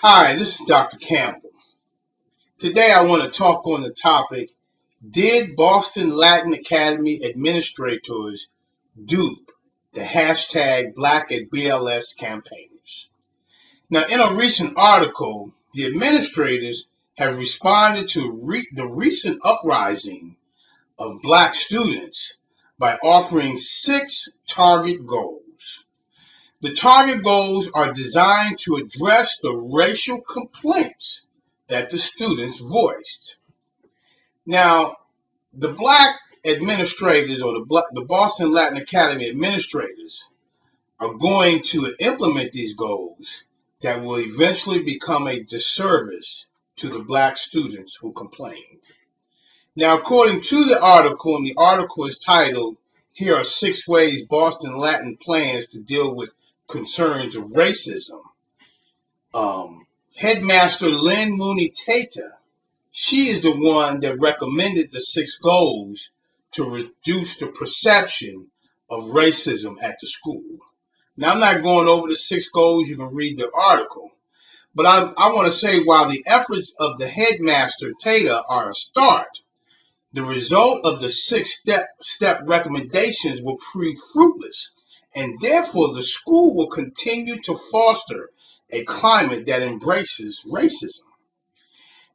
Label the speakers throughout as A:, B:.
A: Hi, this is Dr. Campbell. Today I want to talk on the topic, did Boston Latin Academy administrators dupe the hashtag Black at BLS campaigners? Now, in a recent article, the administrators have responded to the recent uprising of Black students by offering 6 target goals. The target goals are designed to address the racial complaints that the students voiced. Now, the Black administrators or the Boston Latin Academy administrators are going to implement these goals that will eventually become a disservice to the Black students who complained. Now, according to the article, and the article is titled, "Here are 6 ways Boston Latin plans to deal with concerns of racism." Headmaster Lynn Mooney Tata, she is the one that recommended the 6 goals to reduce the perception of racism at the school. Now, I'm not going over the 6 goals. You can read the article. But I want to say, while the efforts of the headmaster Tata are a start, the result of the 6-step recommendations will prove fruitless, and therefore the school will continue to foster a climate that embraces racism.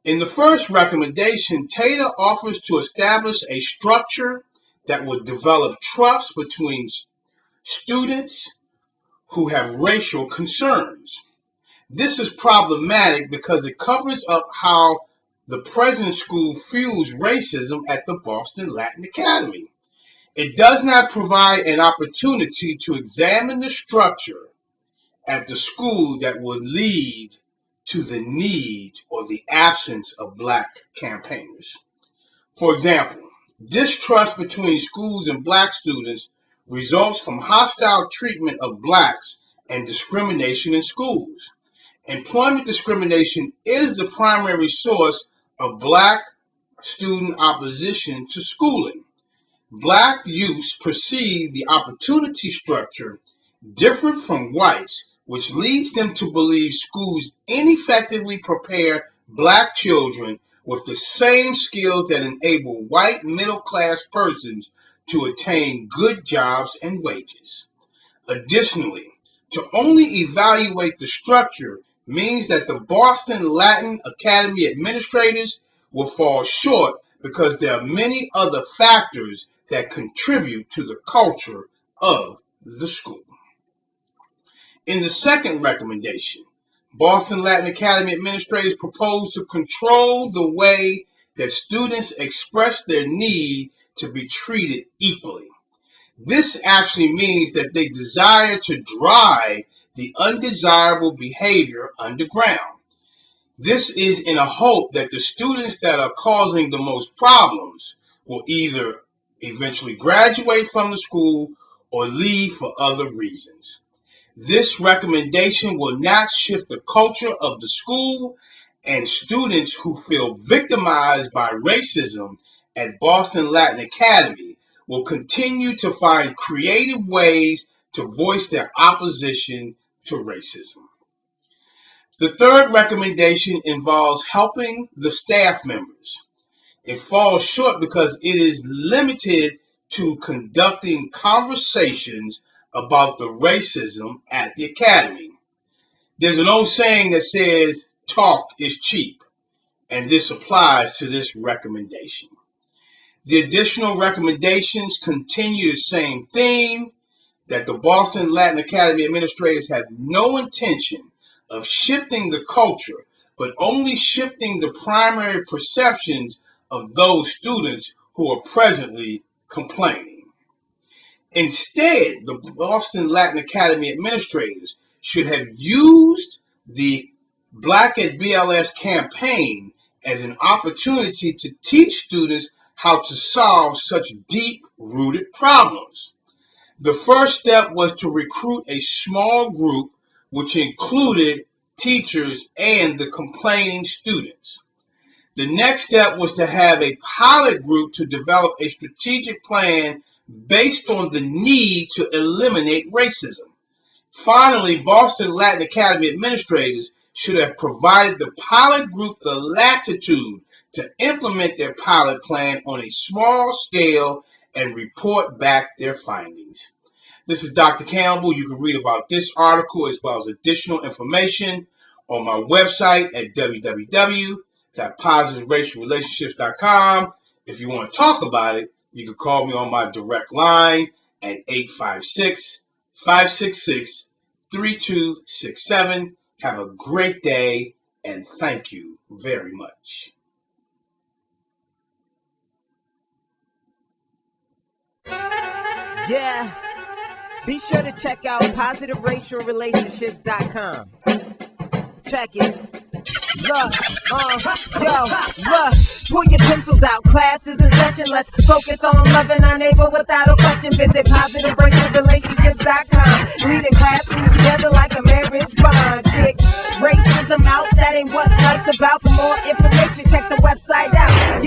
A: In the first recommendation, Tata offers to establish a structure that will develop trust between students who have racial concerns. This is problematic because it covers up how the present school fuels racism at the Boston Latin Academy. It does not provide an opportunity to examine the structure at the school that will lead to the need or the absence of Black campaigners. For example, distrust between schools and Black students results from hostile treatment of Blacks and discrimination in schools. Employment discrimination is the primary source of Black student opposition to schooling. Black youths perceive the opportunity structure different from whites, which leads them to believe schools ineffectively prepare Black children with the same skills that enable white middle-class persons to attain good jobs and wages. Additionally, to only evaluate the structure means that the Boston Latin Academy administrators will fall short because there are many other factors that contribute to the culture of the school. In the second recommendation, Boston Latin Academy administrators propose to control the way that students express their need to be treated equally. This actually means that they desire to drive the undesirable behavior underground. This is in a hope that the students that are causing the most problems will either eventually graduate from the school or leave for other reasons. This recommendation will not shift the culture of the school, and students who feel victimized by racism at Boston Latin Academy will continue to find creative ways to voice their opposition to racism. The third recommendation involves helping the staff members. It falls short because it is limited to conducting conversations about the racism at the academy. There's an old saying that says, talk is cheap, and this applies to this recommendation. The additional recommendations continue the same theme, that the Boston Latin Academy administrators have no intention of shifting the culture, but only shifting the primary perceptions of those students who are presently complaining. Instead, the Boston Latin Academy administrators should have used the Black at BLS campaign as an opportunity to teach students how to solve such deep-rooted problems. The first step was to recruit a small group which included teachers and the complaining students. The next step was to have a pilot group to develop a strategic plan based on the need to eliminate racism. Finally, Boston Latin Academy administrators should have provided the pilot group the latitude to implement their pilot plan on a small scale and report back their findings. This is Dr. Campbell. You can read about this article as well as additional information on my website at www.positiveracialrelationships.com. If you want to talk about it, you can call me on my direct line at 856-566-3267. Have a great day, and thank you very much.
B: Yeah. Be sure to check out positiveracialrelationships.com. Check it. Look, pull your pencils out, class is in session. Let's focus on loving our neighbor without a question. Visit positiveracialrelationships.com. Leading classrooms together like a marriage bond. Kick racism out, that ain't what life's about. For more information, check the website out.